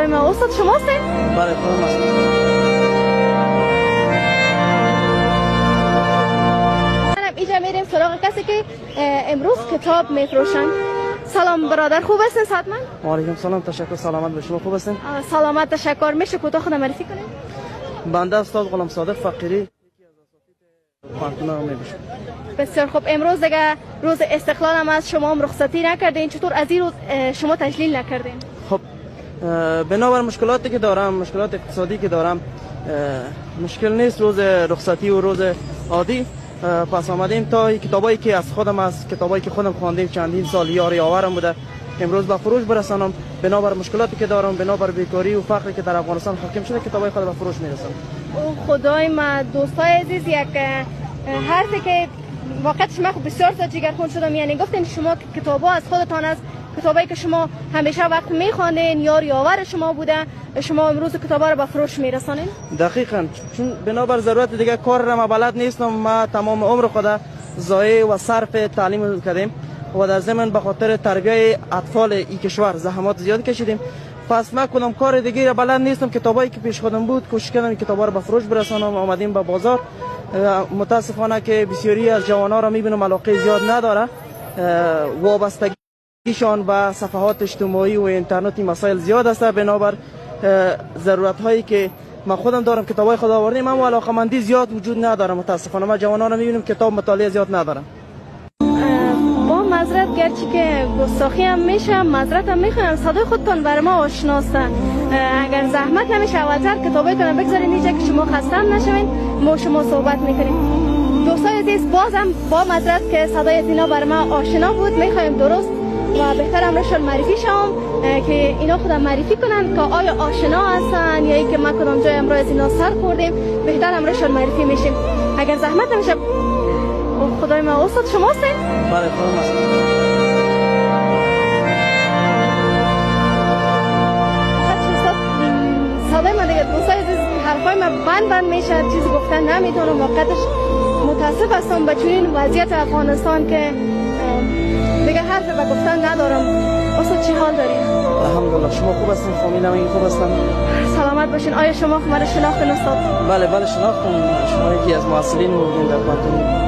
خدای من. استاد شما هستین؟ بله خودم هستم. اینجا میریم سراغ کسی که امروز کتاب میفروشن. سلام برادر، خوب هستین؟ صحتمند؟ و علیکم سلام، تشکر. سلامت به شما، خوب هستین؟ سلامت، تشکر. میشه کوتاه خود معرفی کنین؟ بنده استاد غلام صادق فقیری پانتونا میگوشم. بسیار خوب. امروز دیگه روز استقلال هم از شما هم رخصتی نکردین، چطور از این روز شما تجلیل نکردین؟ خب بنابر مشکلاتی که دارم، مشکلات اقتصادی که دارم، مشکل نیست روز رخصتی و روز عادی. پس آمدیم تا کتابایی که از خودم، از کتابایی که خودم خواندیم چندین سال یاری آورم بوده امروز به فروش برسانم. بنابر مشکلاتی که دارم، بنابر بیکاری و فقری که در افغانستان حاکم شده، کتابای خود به فروش میرسانم. خدای من. دوستای عزیز، یک حرفی که واقعا شما بسیار جگرخون شدم، یعنی گفتین شما کتابا از خودتان است، کتابایی که شما همیشه وقت میخواندین، یاری آور شما بوده، شما امروز کتابا رو به فروش میرسانین؟ دقیقاً، چون بنابر ضرورت دیگه کار را بلد نیستم. ما تمام عمر خود ضایع و صرف تعلیم کردیم و در ضمن به خاطر تربیت اطفال این کشور زحمات زیاد کشیدیم. پس ما کدام کار دیگه را بلد نیستم. کتابایی که پیش خودم بود کوشش کردم کتابا رو به فروش برسانم. آمدیم به بازار. متاسفانه که بسیاری از جوانان را میبینم علاقه زیاد نداره، وابستگیشان به صفحات اجتماعی و اینترنتی مسائل زیاد است. بنابر ضرورت هایی که من خودم دارم کتابای خود آوردیم، اما علاقمندی زیاد وجود نداره. متاسفانه ما جوانان را میبینیم کتاب مطالعه زیاد ندارن. با معذرت، گرچه که گستاخی هم میشه، معذرت هم میخوام، صدای خودتان بر ما آشناست. اگر زحمت نمیشه اولتر کتابای کنم بگذارین اینجا که شما خسته هم نشوین، ما شما صحبت میکنیم. دوستای عزیز، بازم با معذرت که صدای اینا بر ما آشنا بود، میخوایم درست و بهتر امرشون معرفی شم که اینا خودم معرفی کنن که آیا آشنا هستن یا اینکه ما کدام جای امروز اینا سر خوردیم، بهتر امرشون معرفی میشیم. اگر زحمت نمیشه. خدای من. استاد شما هستین؟ بله خودم هستم. صدای من دیگه دوستای عزیز، حرفای من بند میشه، چیزی گفتن نمیتونم. واقعتش متاسف هستم به چنین وضعیت افغانستان که دیگه حرف به گفتن ندارم. استاد چی حال دارین؟ الحمدلله. شما خوب هستین؟ فامیل هم خوب هستن؟ سلامت باشین. آیا شما مرا شناختین استاد؟ بله شناختم. شما یکی از معلمین بودین در پانتون.